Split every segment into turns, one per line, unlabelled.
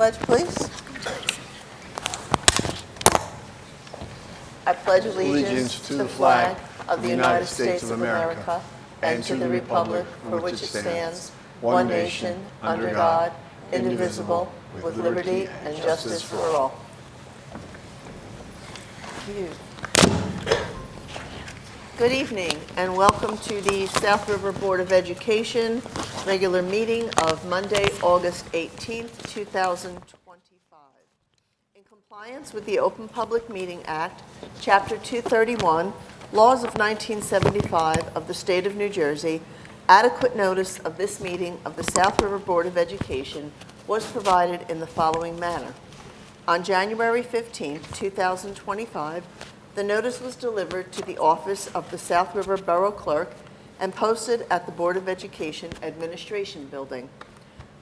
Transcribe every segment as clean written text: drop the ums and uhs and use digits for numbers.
Pledge, please. I pledge allegiance to the flag of the United States of America and to the republic for which it stands, one nation, under God, indivisible, with liberty and justice for all. Thank you. Good evening and welcome to the South River Board of Education regular meeting of Monday, August 18th, 2025. In compliance with the Open Public Meeting Act, Chapter 231, Laws of 1975 of the State of New Jersey, adequate notice of this meeting of the South River Board of Education was provided in the following manner. On January 15th, 2025, the notice was delivered to the office of the South River Borough Clerk and posted at the Board of Education Administration Building.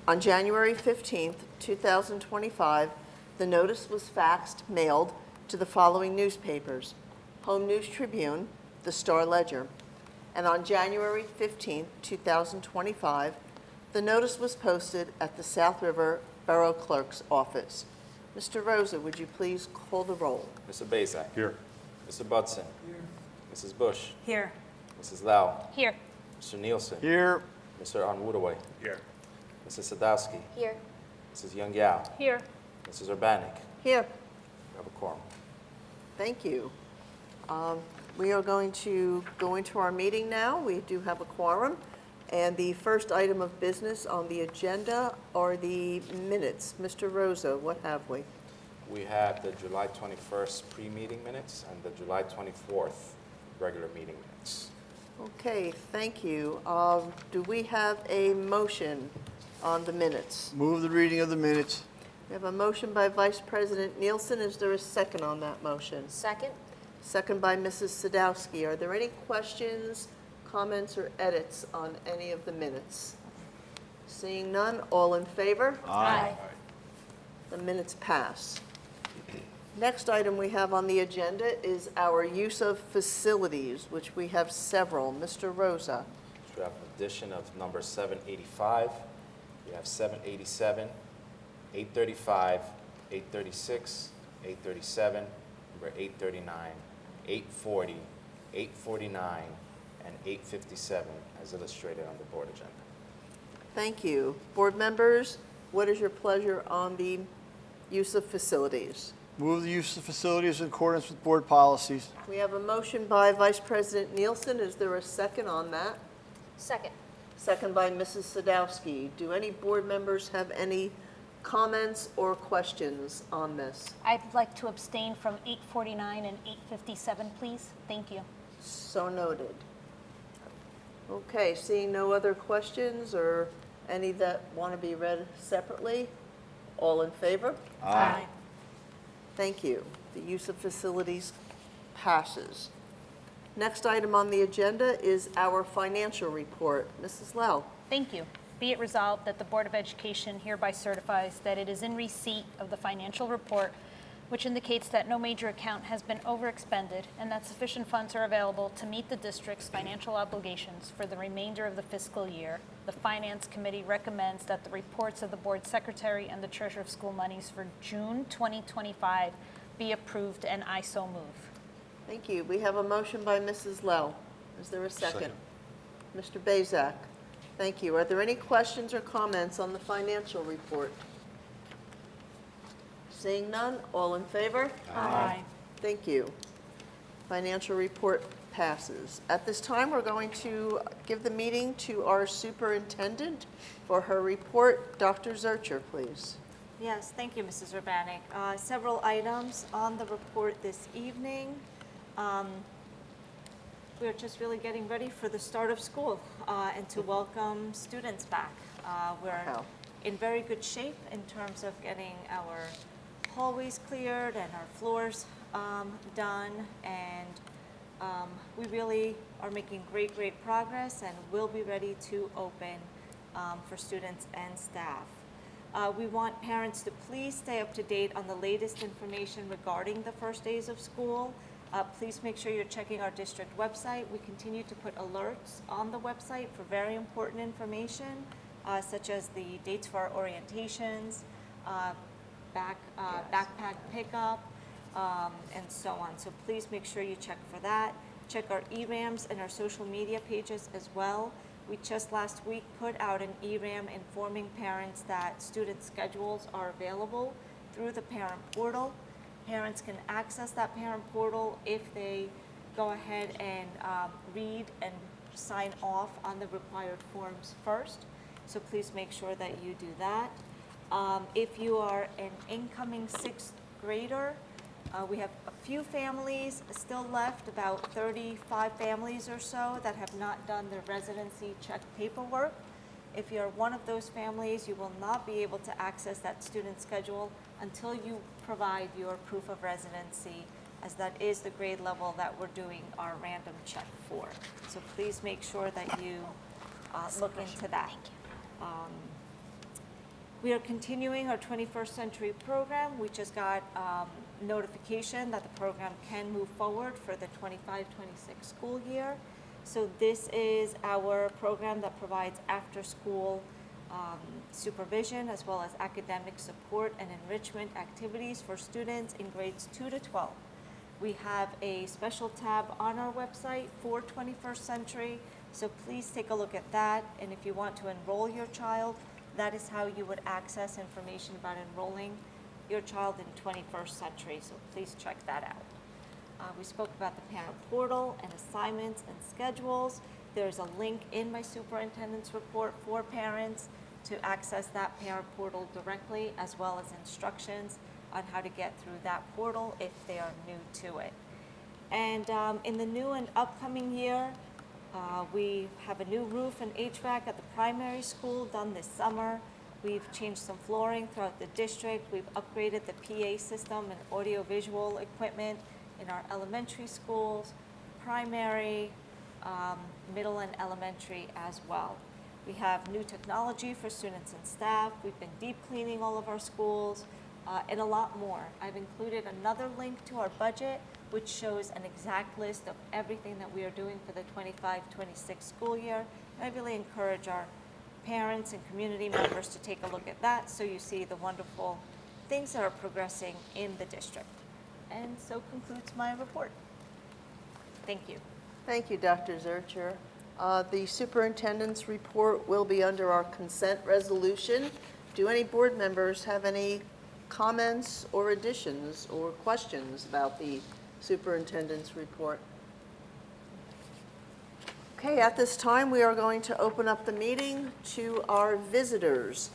On January 15th, 2025, the notice was faxed, mailed to the following newspapers: Home News Tribune, the Star Ledger. And on January 15th, 2025, the notice was posted at the South River Borough Clerk's office. Mr. Rosa, would you please call the roll?
Mr. Bazak.
Here.
Mr. Budson. Here. Mrs. Bush.
Here.
Mrs. Lau.
Here.
Mr. Nielsen.
Here.
Mr. Onwudaway.
Here.
Mrs. Sadowski.
Here.
Mrs. Young Yao.
Here.
Mrs. Urbanik.
Here.
We have a quorum.
Thank you. We are going to go into our meeting now. We do have a quorum. And the first item of business on the agenda are the minutes. Mr. Rosa, what have we?
We have the July 21st pre-meeting minutes and the July 24th regular meeting minutes.
Okay, thank you. Do we have a motion on the minutes?
Move the reading of the minutes.
We have a motion by Vice President Nielsen. Is there a second on that motion?
Second.
Second by Mrs. Sadowski. Are there any questions, comments, or edits on any of the minutes? Seeing none, all in favor?
Aye.
The minutes pass. Next item we have on the agenda is our use of facilities, which we have several. Mr. Rosa.
So we have an addition of number 785. We have 787, 835, 836, 837, number 839, 840, 849, and 857 as illustrated on the board agenda.
Thank you. Board members, what is your pleasure on the use of facilities?
Move the use of facilities in accordance with board policies.
We have a motion by Vice President Nielsen. Is there a second on that?
Second.
Second by Mrs. Sadowski. Do any board members have any comments or questions on this?
I'd like to abstain from 849 and 857, please. Thank you.
So noted. Okay, seeing no other questions or any that want to be read separately, all in favor?
Aye.
Thank you. The use of facilities passes. Next item on the agenda is our financial report. Mrs. Lau.
Thank you. Be it resolved that the Board of Education hereby certifies that it is in receipt of the financial report, which indicates that no major account has been overexpended and that sufficient funds are available to meet the district's financial obligations for the remainder of the fiscal year. The Finance Committee recommends that the reports of the Board Secretary and the Treasurer of School Monies for June 2025 be approved, and I so move.
Thank you. We have a motion by Mrs. Lau. Is there a second? Mr. Bazak. Thank you. Are there any questions or comments on the financial report? Seeing none, all in favor?
Aye.
Thank you. Financial report passes. At this time, we're going to give the meeting to our superintendent for her report. Dr. Zurcher, please.
Yes, thank you, Mrs. Urbanik. Several items on the report this evening. We're just really getting ready for the start of school and to welcome students back. We're
Wow.
in very good shape in terms of getting our hallways cleared and our floors done, and we really are making great progress and will be ready to open for students and staff. We want parents to please stay up to date on the latest information regarding the first days of school. Please make sure you're checking our district website. We continue to put alerts on the website for very important information, such as the dates for our orientations, backpack pickup, and so on. So please make sure you check for that. Check our ERAMs and our social media pages as well. We just last week put out an ERAM informing parents that student schedules are available through the parent portal. Parents can access that parent portal if they go ahead and read and sign off on the required forms first. So please make sure that you do that. If you are an incoming sixth grader, we have a few families still left, about 35 families or so, that have not done their residency check paperwork. If you're one of those families, you will not be able to access that student schedule until you provide your proof of residency, as that is the grade level that we're doing our random check for. So please make sure that you look into that. We are continuing our 21st Century program. We just got notification that the program can move forward for the 25-26 school year. So this is our program that provides after-school supervision as well as academic support and enrichment activities for students in grades 2 to 12. We have a special tab on our website for 21st Century, so please take a look at that. And if you want to enroll your child, that is how you would access information about enrolling your child in 21st Century, so please check that out. We spoke about the parent portal and assignments and schedules. There's a link in my superintendent's report for parents to access that parent portal directly, as well as instructions on how to get through that portal if they are new to it. And in the new and upcoming year, we have a new roof and HVAC at the primary school done this summer. We've changed some flooring throughout the district. We've upgraded the PA system and audiovisual equipment in our elementary schools, primary, middle and elementary as well. We have new technology for students and staff. We've been deep cleaning all of our schools, and a lot more. I've included another link to our budget, which shows an exact list of everything that we are doing for the 25-26 school year. And I really encourage our parents and community members to take a look at that so you see the wonderful things that are progressing in the district. And so concludes my report. Thank you.
Thank you, Dr. Zurcher. The superintendent's report will be under our consent resolution. Do any board members have any comments or additions or questions about the superintendent's report? Okay, at this time, we are going to open up the meeting to our visitors.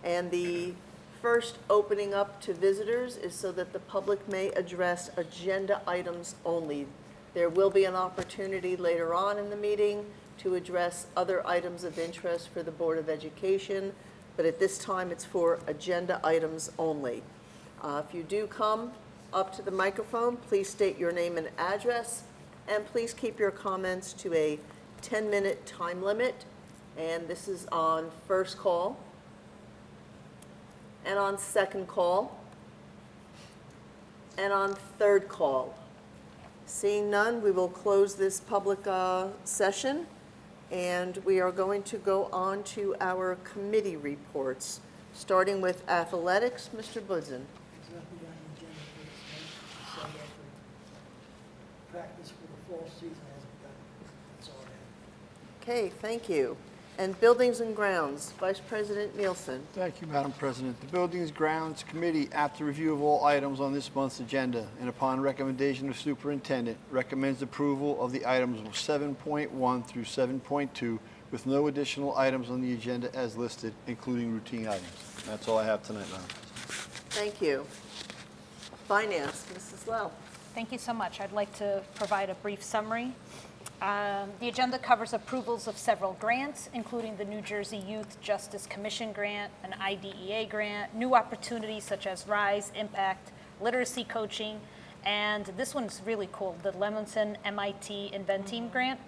And the first opening up to visitors is so that the public may address agenda items only. There will be an opportunity later on in the meeting to address other items of interest for the Board of Education, but at this time, it's for agenda items only. If you do come up to the microphone, please state your name and address, and please keep your comments to a 10-minute time limit. And this is on first call, and on second call, and on third call. Seeing none, we will close this public session, and we are going to go on to our committee reports, starting with athletics. Mr. Budzen.
Exactly on the agenda for this month. Practice for the fall season has begun. That's all I have.
Okay, thank you. And buildings and grounds, Vice President Nielsen.
Thank you, Madam President. The Buildings Grounds Committee, after review of all items on this month's agenda and upon recommendation of Superintendent, recommends approval of the items 7.1 through 7.2 with no additional items on the agenda as listed, including routine items. That's all I have tonight, Madam President.
Thank you. Finance, Mrs. Lowe.
Thank you so much. I'd like to provide a brief summary. The agenda covers approvals of several grants, including the New Jersey Youth Justice Commission grant, an IDEA grant, new opportunities such as RISE, Impact, literacy coaching, and this one's really cool, the Lemonson MIT Inventeam grant.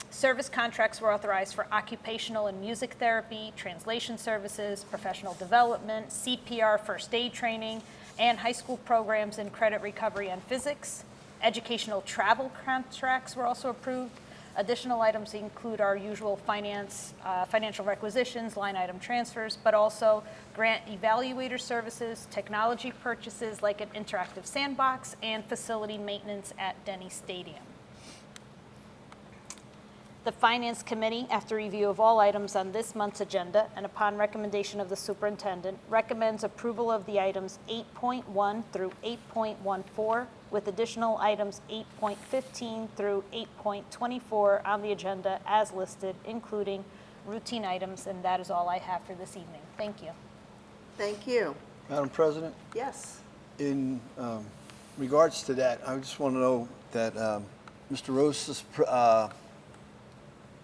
Service contracts were authorized for occupational and music therapy, translation services, professional development, CPR first aid training, and high school programs in credit recovery and physics. Educational travel contracts were also approved Additional items include our usual financial requisitions, line item transfers, but also grant evaluator services, technology purchases like an interactive sandbox, and facility maintenance at Denny Stadium. The Finance Committee, after review of all items on this month's agenda and upon recommendation of the superintendent, recommends approval of the items 8.1 through 8.14, with additional items 8.15 through 8.24 on the agenda as listed, including routine items, and that is all I have for this evening. Thank you.
Thank you.
Madam President,
Yes.
in regards to that, I just want to know that Mr. Rose's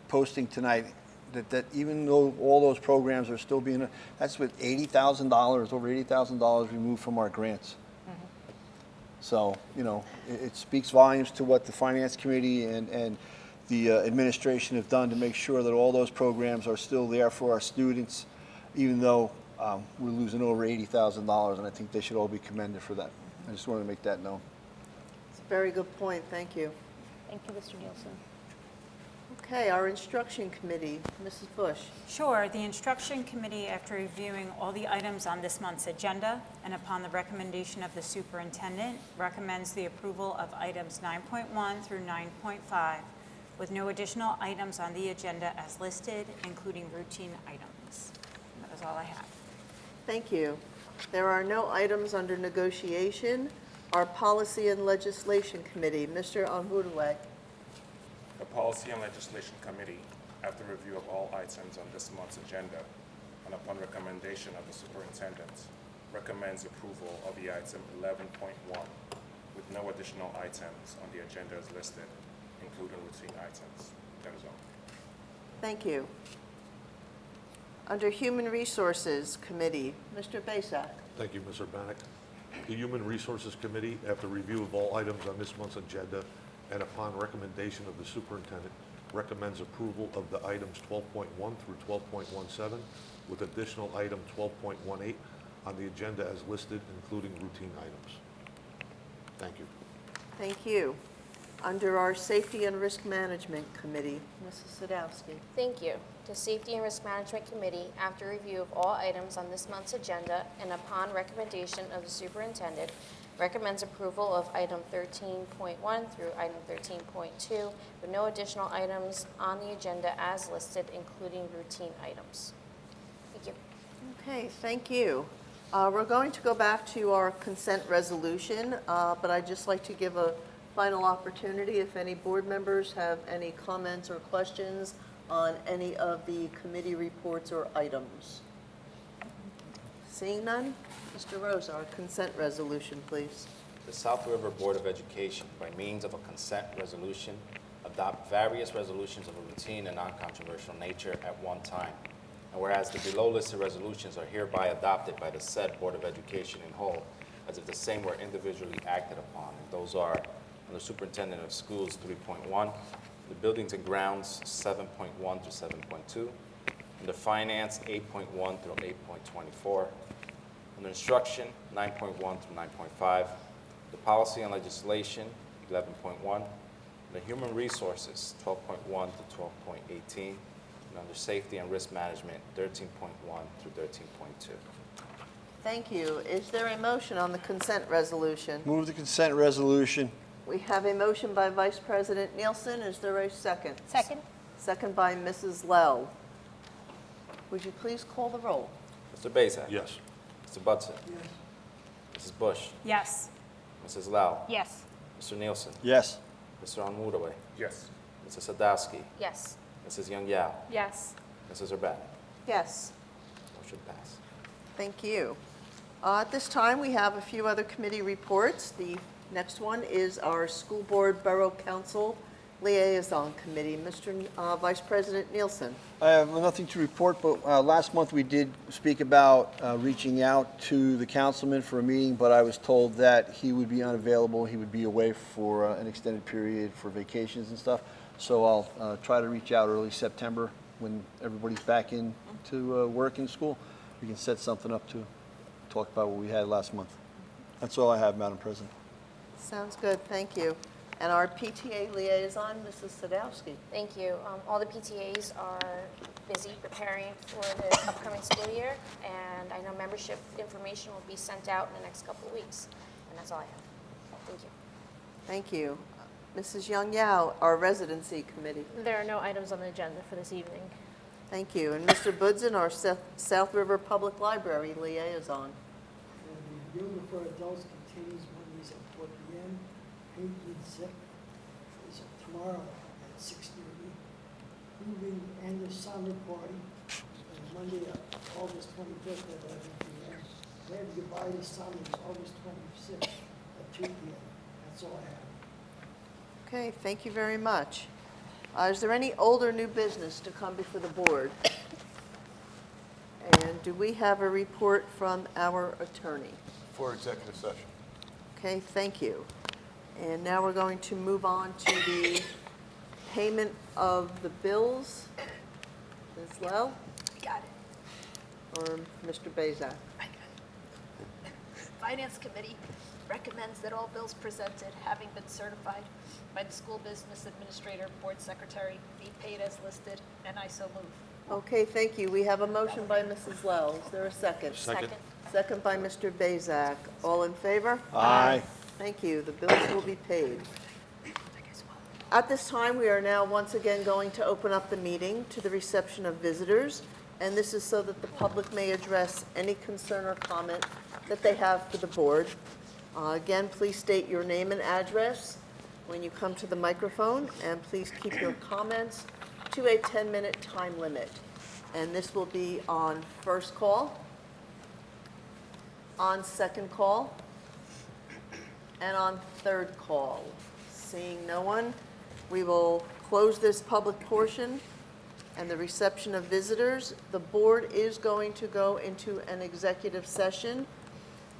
posting tonight, that even though all those programs are still being, that's with $80,000, over $80,000 removed from our grants. So, you know, it speaks volumes to what the Finance Committee and the administration have done to make sure that all those programs are still there for our students, even though we're losing over $80,000, and I think they should all be commended for that. I just wanted to make that known.
It's a very good point. Thank you.
Thank you, Mr. Nielsen.
Okay, our Instruction Committee, Mrs. Bush.
Sure. The Instruction Committee, after reviewing all the items on this month's agenda and upon the recommendation of the superintendent, recommends the approval of items 9.1 through 9.5, with no additional items on the agenda as listed, including routine items. That is all I have.
Thank you. There are no items under negotiation. Our Policy and Legislation Committee, Mr. Onwudaway.
The Policy and Legislation Committee, after review of all items on this month's agenda and upon recommendation of the superintendent, recommends approval of the item 11.1 with no additional items on the agenda as listed, including routine items. That is all.
Thank you. Under Human Resources Committee, Mr. Basak.
Thank you, Ms. Urbanek. The Human Resources Committee, after review of all items on this month's agenda and upon recommendation of the superintendent, recommends approval of the items 12.1 through 12.17 with additional item 12.18 on the agenda as listed, including routine items. Thank you.
Thank you. Under our Safety and Risk Management Committee, Mrs. Sadowski.
Thank you. The Safety and Risk Management Committee, after review of all items on this month's agenda and upon recommendation of the superintendent, recommends approval of item 13.1 through item 13.2 with no additional items on the agenda as listed, including routine items. Thank you.
Okay, thank you. We're going to go back to our consent resolution, but I'd just like to give a final opportunity if any board members have any comments or questions on any of the committee reports or items. Seeing none, Mr. Rose, our consent resolution, please.
The South River Board of Education, by means of a consent resolution, adopt various resolutions of a routine and non-controversial nature at one time. And whereas the below listed resolutions are hereby adopted by the said Board of Education in whole, as if the same were individually acted upon. And those are under Superintendent of Schools 3.1, the Buildings and Grounds 7.1 through 7.2, under Finance 8.1 through 8.24, under Instruction 9.1 through 9.5, the Policy and Legislation 11.1, the Human Resources 12.1 to 12.18, and under Safety and Risk Management 13.1 through 13.2.
Thank you. Is there a motion on the consent resolution?
Move the consent resolution.
We have a motion by Vice President Nielsen. Is there a second?
Second?
Second by Mrs. Lell. Would you please call the roll?
Mr. Bazak?
Yes.
Mr. Budson? Mrs. Bush?
Yes.
Mrs. Lau?
Yes.
Mr. Nielsen?
Yes.
Mr. Onwudaway?
Yes.
Mrs. Sadowski?
Yes.
Mrs. Young Yao?
Yes.
Mrs. Urbanek?
Yes.
Motion passed.
Thank you. At this time, we have a few other committee reports. The next one is our School Board Borough Council Liaison Committee. Mr. Vice President Nielsen.
I have nothing to report, but last month we did speak about reaching out to the councilman for a meeting, but I was told that he would be unavailable. He would be away for an extended period for vacations and stuff. So I'll try to reach out early September when everybody's back into work in school. We can set something up to talk about what we had last month. That's all I have, Madam President.
Sounds good. Thank you. And our PTA liaison, Mrs. Sadowski.
Thank you. All the PTAs are busy preparing for the upcoming school year, and I know membership information will be sent out in the next couple of weeks. And that's all I have. Thank you.
Thank you. Mrs. Young Yao, our residency committee.
There are no items on the agenda for this evening.
Thank you. And Mr. Budson, our South River Public Library liaison.
The review for adults continues Mondays at 4 p.m. Paint and Zip is tomorrow at 6:30. Moving and the summer party on Monday, August 25th at 11 p.m. Wave Goodbye to Summer is August 26th at 2 p.m. That's all I have.
Okay, thank you very much. Is there any old or new business to come before the board? And do we have a report from our attorney?
For executive session.
Okay, thank you. And now we're going to move on to the payment of the bills. Ms. Lowe
Got it.
or Mr. Bezak?
I got it. Finance Committee recommends that all bills presented, having been certified by the School Business Administrator, Board Secretary, be paid as listed, and I so move.
Okay, thank you. We have a motion by Mrs. Lowe. Is there a second?
Second.
Second by Mr. Bezak. All in favor?
Aye.
Thank you. The bills will be paid. At this time, we are now once again going to open up the meeting to the reception of visitors, and this is so that the public may address any concern or comment that they have for the board. Again, please state your name and address when you come to the microphone, and please keep your comments to a 10-minute time limit. And this will be on first call, on second call, and on third call. Seeing no one, we will close this public portion and the reception of visitors. The board is going to go into an executive session.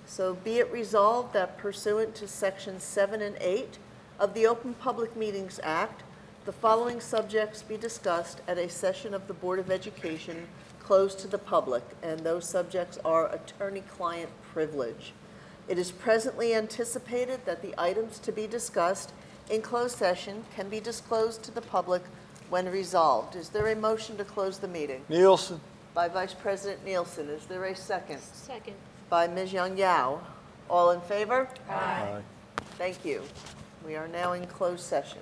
So be it resolved that pursuant to Sections 7 and 8 of the Open Public Meetings Act, the following subjects be discussed at a session of the Board of Education closed to the public, and those subjects are attorney-client privilege. It is presently anticipated that the items to be discussed in closed session can be disclosed to the public when resolved. Is there a motion to close the meeting?
Nielsen.
By Vice President Nielsen. Is there a second?
Second.
By Ms. Young Yao. All in favor?
Aye.
Thank you. We are now in closed session.